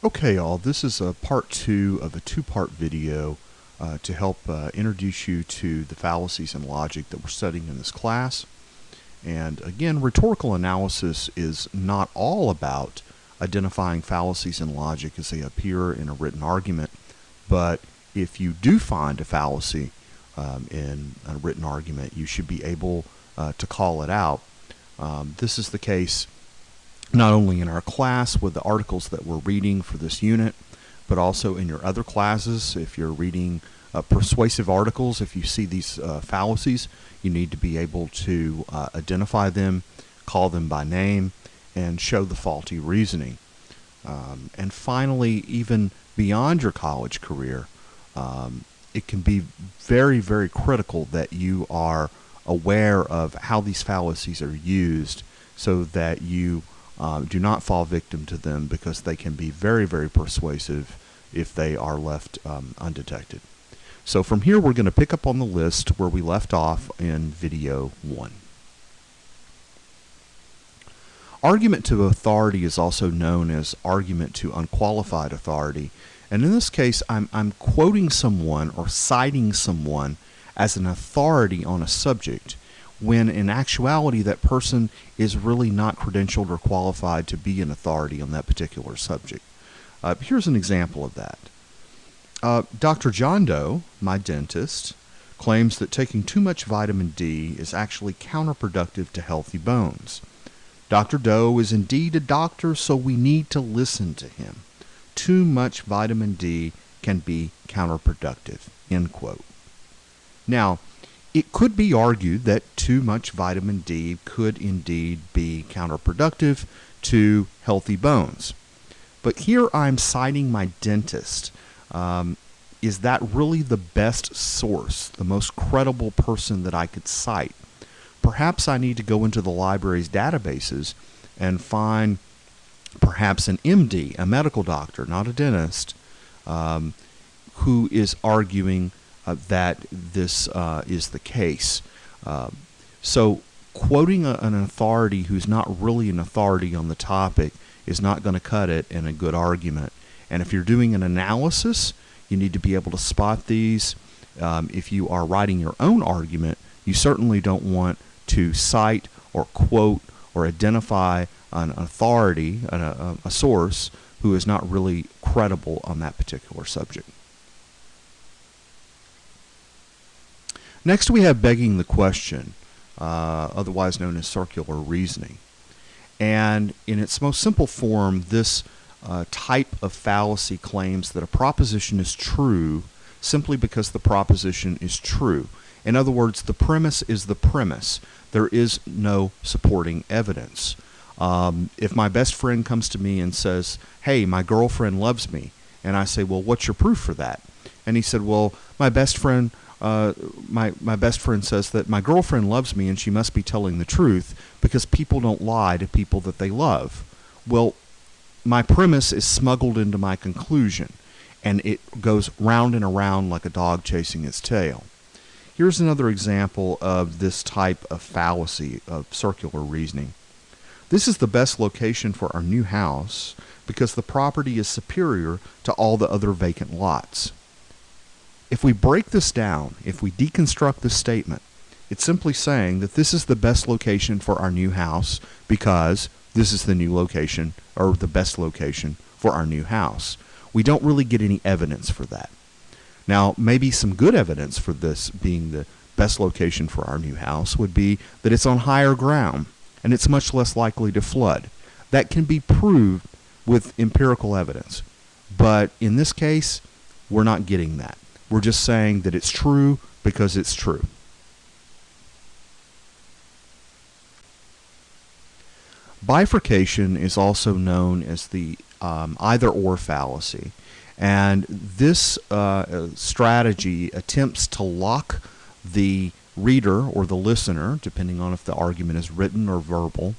Okay, y'all, this is a part two of a two-part video to help introduce you to the fallacies in logic that we're studying in this class. And again, rhetorical analysis is not all about identifying fallacies in logic as they appear in a written argument, but if you do find a fallacy in a written argument, you should be able to call it out. This is the case not only in our class with the articles that we're reading for this unit, but also in your other classes. If you're reading persuasive articles, if you see these fallacies, you need to be able to identify them, call them by name, and show the faulty reasoning. And finally, even beyond your college career, it can be very, very critical that you are aware of how these fallacies are used so that you do not fall victim to them, because they can be very, very persuasive if they are left undetected. So from here, we're going to pick up on the list where we left off in video 1. Argument to authority is also known as argument to unqualified authority. And in this case, I'm quoting someone or citing someone as an authority on a subject, when in actuality that person is really not credentialed or qualified to be an authority on that particular subject. Here's an example of that. Dr. John Doe, my dentist, claims that taking too much vitamin D is actually counterproductive to healthy bones. Dr. Doe is indeed a doctor, so we need to listen to him. Too much vitamin D can be counterproductive, end quote. Now, it could be argued that too much vitamin D could indeed be counterproductive to healthy bones. But here I'm citing my dentist. Is that really the best source, the most credible person that I could cite? Perhaps I need to go into the library's databases and find perhaps an MD, a medical doctor, not a dentist, who is arguing that this is the case. So quoting an authority who's not really an authority on the topic is not going to cut it in a good argument. And if you're doing an analysis, you need to be able to spot these. If you are writing your own argument, you certainly don't want to cite or quote or identify an authority, a source, who is not really credible on that particular subject. Next, we have begging the question, otherwise known as circular reasoning. And in its most simple form, this type of fallacy claims that a proposition is true simply because the proposition is true. In other words, the premise is the premise. There is no supporting evidence. If my best friend comes to me and says, "Hey, my girlfriend loves me," and I say, "Well, what's your proof for that?" And he said, "Well, my best friend says that my girlfriend loves me and she must be telling the truth because people don't lie to people that they love." Well, my premise is smuggled into my conclusion, and it goes round and around like a dog chasing its tail. Here's another example of this type of fallacy of circular reasoning. This is the best location for our new house because the property is superior to all the other vacant lots. If we break this down, if we deconstruct this statement, it's simply saying that this is the best location for our new house because this is the new location, or the best location for our new house. We don't really get any evidence for that. Now, maybe some good evidence for this being the best location for our new house would be that it's on higher ground and it's much less likely to flood. That can be proved with empirical evidence. But in this case, we're not getting that. We're just saying that it's true because it's true. Bifurcation is also known as the either-or fallacy. And this strategy attempts to lock the reader or the listener, depending on if the argument is written or verbal,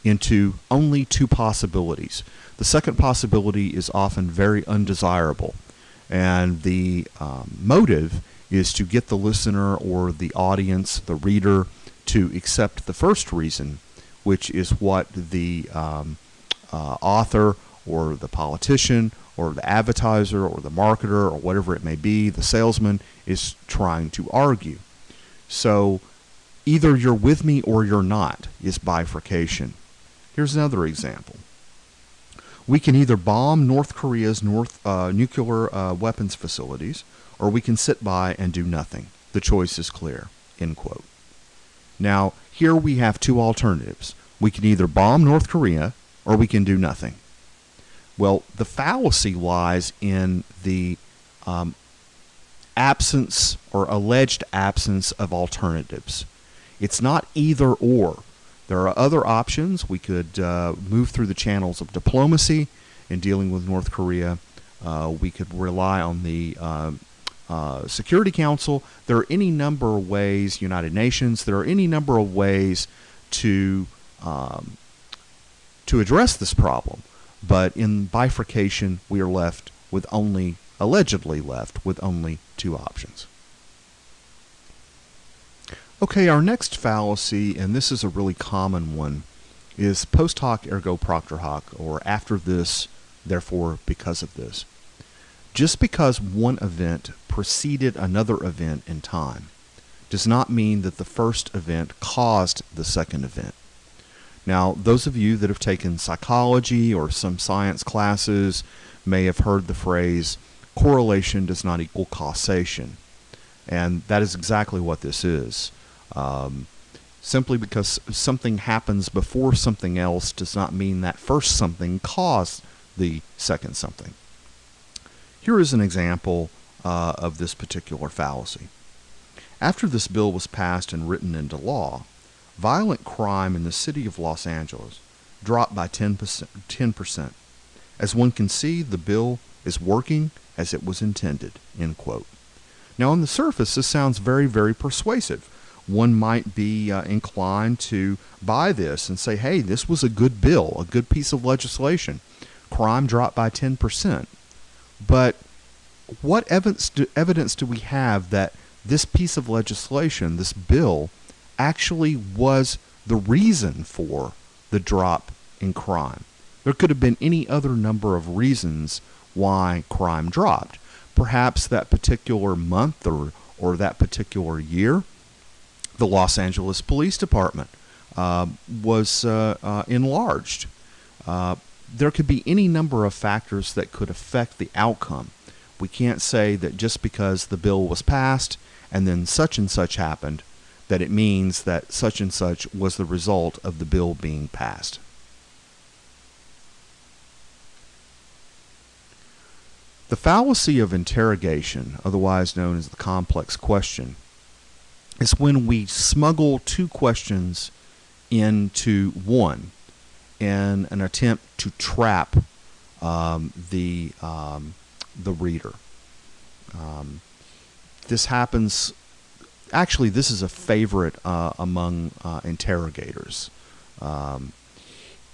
into only two possibilities. The second possibility is often very undesirable. And the motive is to get the listener or the audience, the reader, to accept the first reason, which is what the author or the politician or the advertiser or the marketer or whatever it may be, the salesman, is trying to argue. So either you're with me or you're not is bifurcation. Here's another example. We can either bomb North Korea's nuclear weapons facilities, or we can sit by and do nothing. The choice is clear, end quote. Now, here we have two alternatives. We can either bomb North Korea, or we can do nothing. Well, the fallacy lies in the absence or alleged absence of alternatives. It's not either or. There are other options. We could move through the channels of diplomacy in dealing with North Korea. We could rely on the Security Council. There are any number of ways, United Nations, there are any number of ways to address this problem. But in bifurcation, we are allegedly left with only two options. Okay, our next fallacy, and this is a really common one, is post hoc ergo propter hoc, or after this, therefore because of this. Just because one event preceded another event in time does not mean that the first event caused the second event. Now, those of you that have taken psychology or some science classes may have heard the phrase, correlation does not equal causation. And that is exactly what this is. Simply because something happens before something else does not mean that first something caused the second something. Here is an example of this particular fallacy. After this bill was passed and written into law, violent crime in the city of Los Angeles dropped by 10%. As one can see, the bill is working as it was intended, end quote. Now, on the surface, this sounds very, very persuasive. One might be inclined to buy this and say, hey, this was a good bill, a good piece of legislation. Crime dropped by 10%. But what evidence do we have that this piece of legislation, this bill, actually was the reason for the drop in crime? There could have been any other number of reasons why crime dropped. Perhaps that particular month or that particular year, the Los Angeles Police Department was enlarged. There could be any number of factors that could affect the outcome. We can't say that just because the bill was passed and then such and such happened, that it means that such and such was the result of the bill being passed. The fallacy of interrogation, otherwise known as the complex question, is when we smuggle two questions into one in an attempt to trap the reader. This happens. Actually, this is a favorite among interrogators.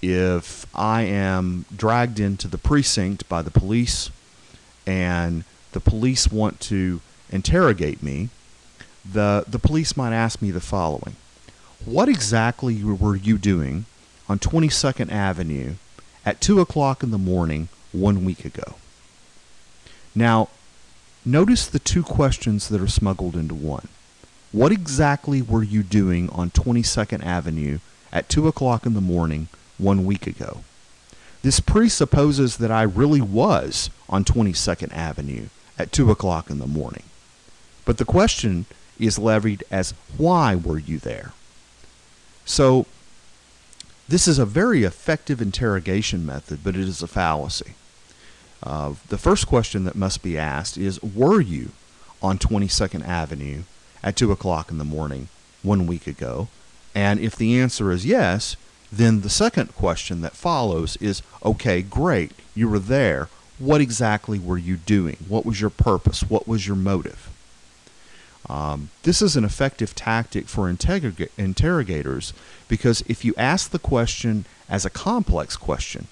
If I am dragged into the precinct by the police and the police want to interrogate me, the police might ask me the following: what exactly were you doing on 22nd Avenue at 2 o'clock in the morning 1 week ago? Now, notice the two questions that are smuggled into one. What exactly were you doing on 22nd Avenue at 2 o'clock in the morning 1 week ago? This presupposes that I really was on 22nd Avenue at 2 o'clock in the morning. But the question is levied as, why were you there? So this is a very effective interrogation method, but it is a fallacy. The first question that must be asked is, were you on 22nd Avenue at 2 o'clock in the morning 1 week ago? And if the answer is yes, then the second question that follows is, okay, great, you were there. What exactly were you doing? What was your purpose? What was your motive? This is an effective tactic for interrogators, because if you ask the question as a complex question,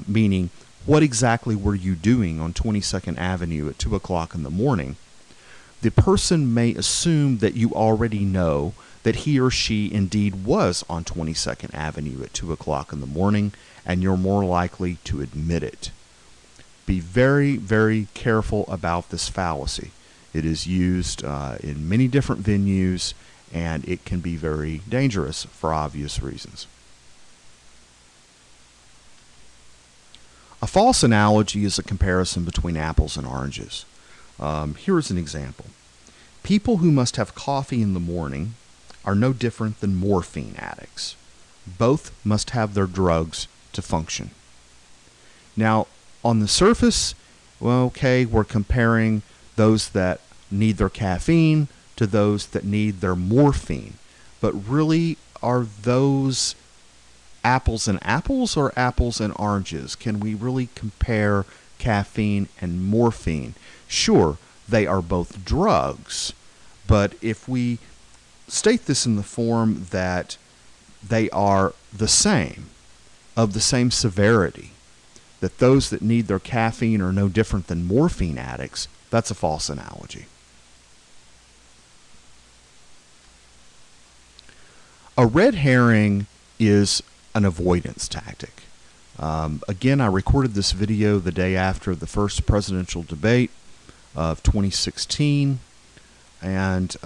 meaning what exactly were you doing on 22nd Avenue at 2 o'clock in the morning, the person may assume that you already know that he or she indeed was on 22nd Avenue at 2 o'clock in the morning, and you're more likely to admit it. Be very, very careful about this fallacy. It is used in many different venues, and it can be very dangerous for obvious reasons. A false analogy is a comparison between apples and oranges. Here is an example. People who must have coffee in the morning are no different than morphine addicts. Both must have their drugs to function. Now, on the surface, well, okay, we're comparing those that need their caffeine to those that need their morphine. But really, are those apples and apples or apples and oranges? Can we really compare caffeine and morphine? Sure, they are both drugs, but if we state this in the form that they are the same, of the same severity, that those that need their caffeine are no different than morphine addicts, that's a false analogy. A red herring is an avoidance tactic. Again, I recorded this video the day after the first presidential debate of 2016, and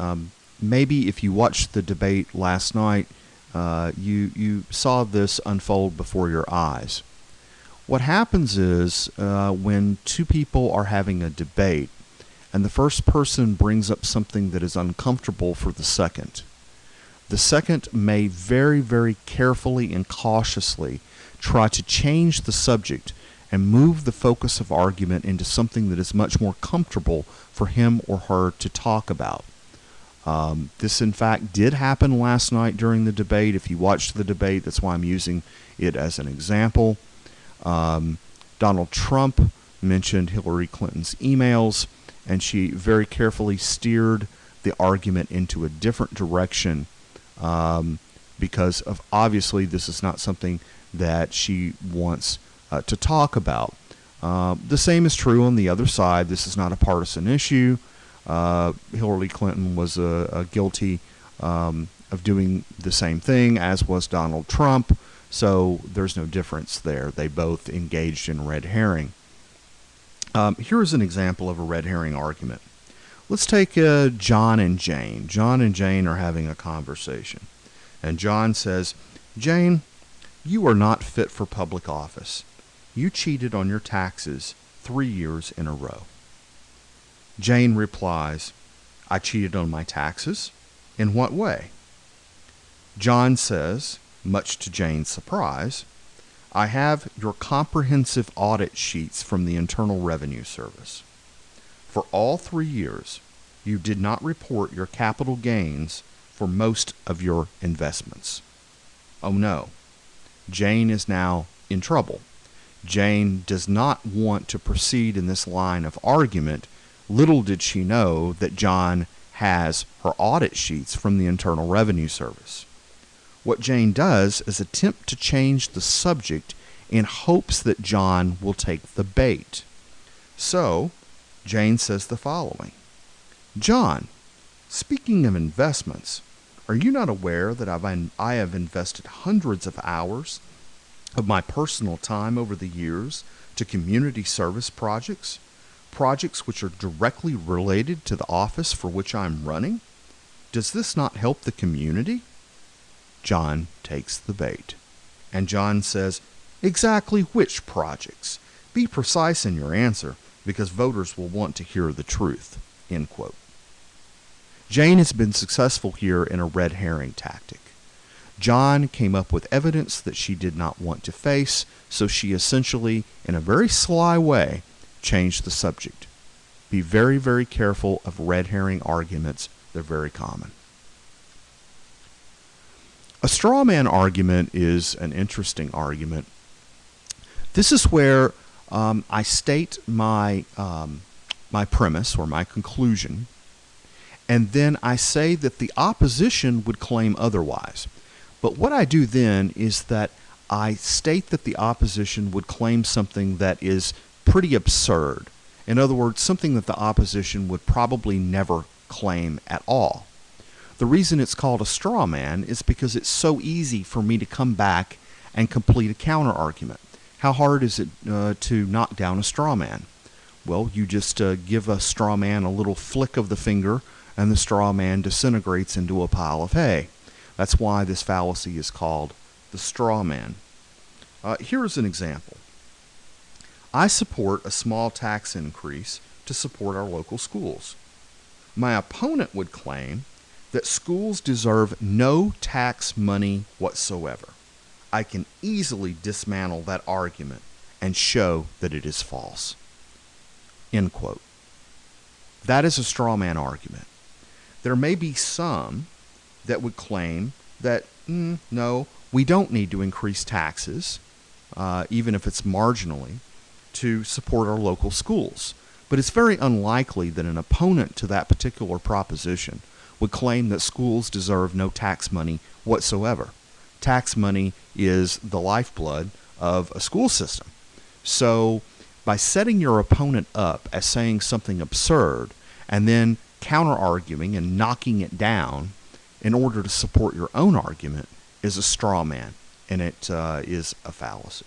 maybe if you watched the debate last night, you saw this unfold before your eyes. What happens is when two people are having a debate and the first person brings up something that is uncomfortable for the second may very, very carefully and cautiously try to change the subject and move the focus of argument into something that is much more comfortable for him or her to talk about. This, in fact, did happen last night during the debate. If you watched the debate, that's why I'm using it as an example. Donald Trump mentioned Hillary Clinton's emails, and she very carefully steered the argument into a different direction because of obviously this is not something that she wants to talk about. The same is true on the other side. This is not a partisan issue. Hillary Clinton was guilty of doing the same thing, as was Donald Trump. So there's no difference there. They both engaged in red herring. Here is an example of a red herring argument. Let's take John and Jane. John and Jane are having a conversation. And John says, "Jane, you are not fit for public office. You cheated on your taxes 3 years in a row." Jane replies, "I cheated on my taxes? In what way?" John says, much to Jane's surprise, "I have your comprehensive audit sheets from the Internal Revenue Service. For all 3 years, you did not report your capital gains for most of your investments." Oh no, Jane is now in trouble. Jane does not want to proceed in this line of argument. Little did she know that John has her audit sheets from the Internal Revenue Service. What Jane does is attempt to change the subject in hopes that John will take the bait. So, Jane says the following: "John, speaking of investments, are you not aware that I have invested hundreds of hours of my personal time over the years to community service projects which are directly related to the office for which I am running? Does this not help the community?" John takes the bait. And John says, "Exactly which projects? Be precise in your answer, because voters will want to hear the truth." End quote. Jane has been successful here in a red herring tactic. John came up with evidence that she did not want to face, so she essentially, in a very sly way, changed the subject. Be very, very careful of red herring arguments. They're very common. A straw man argument is an interesting argument. This is where I state my premise or my conclusion, and then I say that the opposition would claim otherwise. But what I do then is that I state that the opposition would claim something that is pretty absurd. In other words, something that the opposition would probably never claim at all. The reason it's called a straw man is because it's so easy for me to come back and complete a counter argument. How hard is it to knock down a straw man? Well, you just give a straw man a little flick of the finger, and the straw man disintegrates into a pile of hay. That's why this fallacy is called the straw man. Here's an example. I support a small tax increase to support our local schools. My opponent would claim that schools deserve no tax money whatsoever. I can easily dismantle that argument and show that it is false. End quote. That is a straw man argument. There may be some that would claim that, no, we don't need to increase taxes, even if it's marginally, to support our local schools. But it's very unlikely that an opponent to that particular proposition would claim that schools deserve no tax money whatsoever. Tax money is the lifeblood of a school system. So by setting your opponent up as saying something absurd and then counter-arguing and knocking it down in order to support your own argument is a straw man, and it is a fallacy.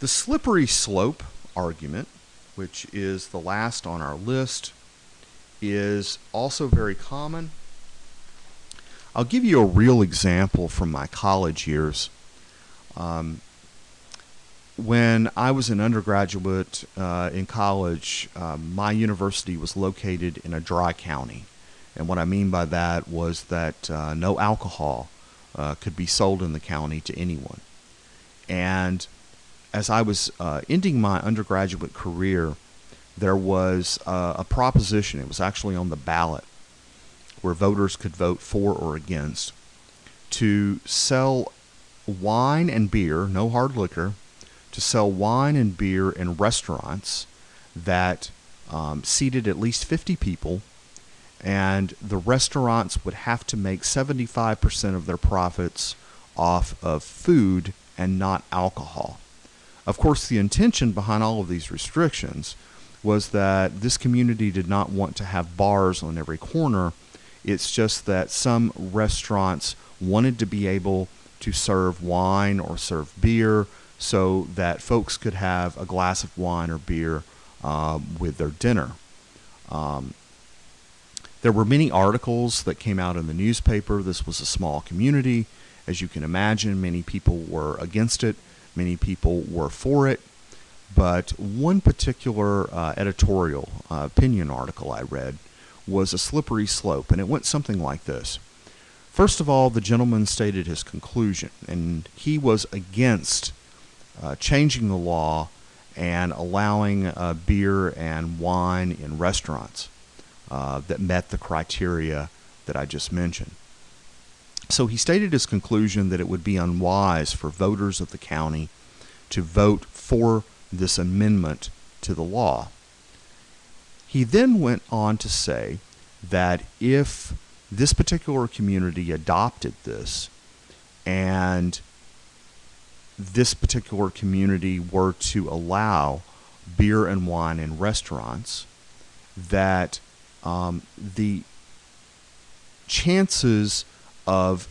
The slippery slope argument, which is the last on our list, is also very common. I'll give you a real example from my college years. When I was an undergraduate in college, my university was located in a dry county. And what I mean by that was that no alcohol could be sold in the county to anyone. And as I was ending my undergraduate career, there was a proposition. It was actually on the ballot where voters could vote for or against to sell wine and beer, no hard liquor, to sell wine and beer in restaurants that seated at least 50 people, and the restaurants would have to make 75% of their profits off of food and not alcohol. Of course, the intention behind all of these restrictions was that this community did not want to have bars on every corner. It's just that some restaurants wanted to be able to serve wine or serve beer so that folks could have a glass of wine or beer with their dinner. There were many articles that came out in the newspaper. This was a small community. As you can imagine, many people were against it. Many people were for it. But one particular editorial opinion article I read was a slippery slope, and it went something like this. First of all, the gentleman stated his conclusion, and he was against changing the law and allowing beer and wine in restaurants that met the criteria that I just mentioned. So he stated his conclusion that it would be unwise for voters of the county to vote for this amendment to the law. He then went on to say that if this particular community adopted this and this particular community were to allow beer and wine in restaurants, that the chances of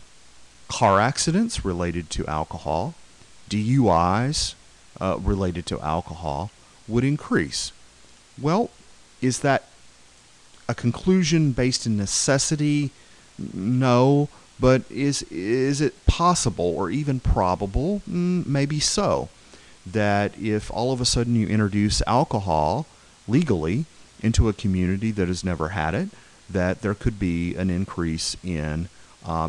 car accidents related to alcohol, DUIs related to alcohol would increase. Well, is that a conclusion based in necessity? No. But is it possible or even probable? Maybe so. That if all of a sudden you introduce alcohol legally into a community that has never had it, that there could be an increase in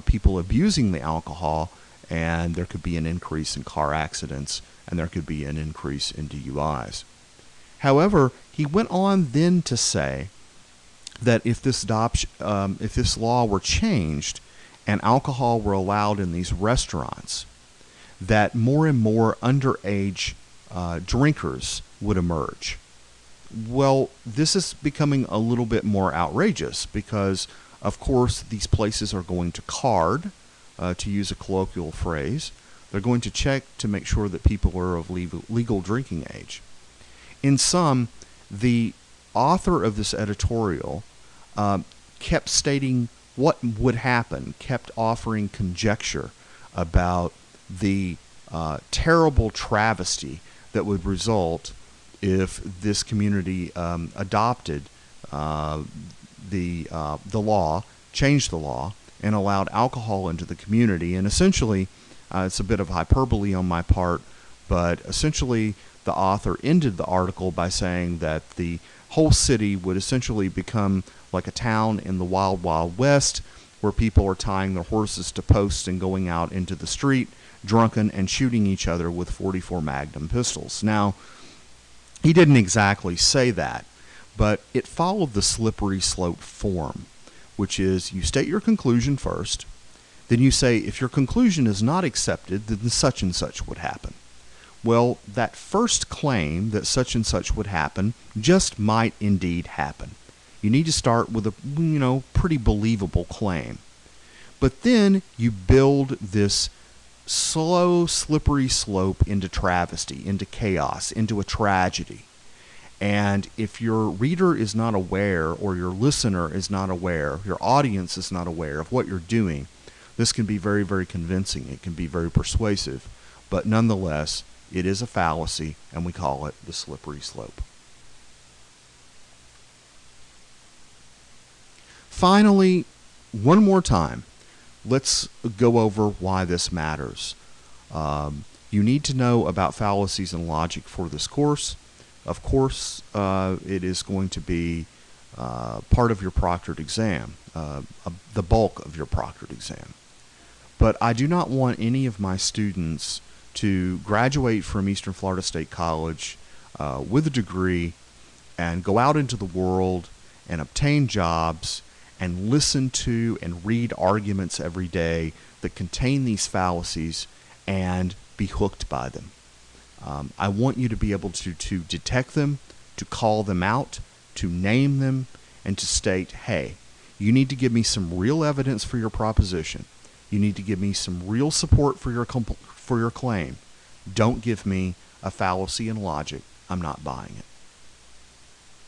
people abusing the alcohol, and there could be an increase in car accidents, and there could be an increase in DUIs. However, he went on then to say that if this law were changed and alcohol were allowed in these restaurants, that more and more underage drinkers would emerge. Well, this is becoming a little bit more outrageous because, of course, these places are going to card, to use a colloquial phrase. They're going to check to make sure that people are of legal drinking age. In sum, the author of this editorial kept stating what would happen, kept offering conjecture about the terrible travesty that would result if this community adopted the law, changed the law, and allowed alcohol into the community. And essentially, it's a bit of hyperbole on my part, but essentially the author ended the article by saying that the whole city would essentially become like a town in the wild, wild west, where people are tying their horses to posts and going out into the street drunken and shooting each other with 44 Magnum pistols. Now, he didn't exactly say that, but it followed the slippery slope form, which is you state your conclusion first, then you say if your conclusion is not accepted, then such and such would happen. Well, that first claim that such and such would happen just might indeed happen. You need to start with a, pretty believable claim. But then you build this slow, slippery slope into travesty, into chaos, into a tragedy. And if your reader is not aware, or your listener is not aware, your audience is not aware of what you're doing, this can be very, very convincing. It can be very persuasive. But nonetheless, it is a fallacy, and we call it the slippery slope. Finally, one more time, let's go over why this matters. You need to know about fallacies and logic for this course. Of course, it is going to be part of your proctored exam, the bulk of your proctored exam. But I do not want any of my students to graduate from Eastern Florida State College with a degree and go out into the world and obtain jobs and listen to and read arguments every day that contain these fallacies and be hooked by them. I want you to be able to detect them, to call them out, to name them, and to state, hey, you need to give me some real evidence for your proposition. You need to give me some real support for your claim. Don't give me a fallacy and logic. I'm not buying it.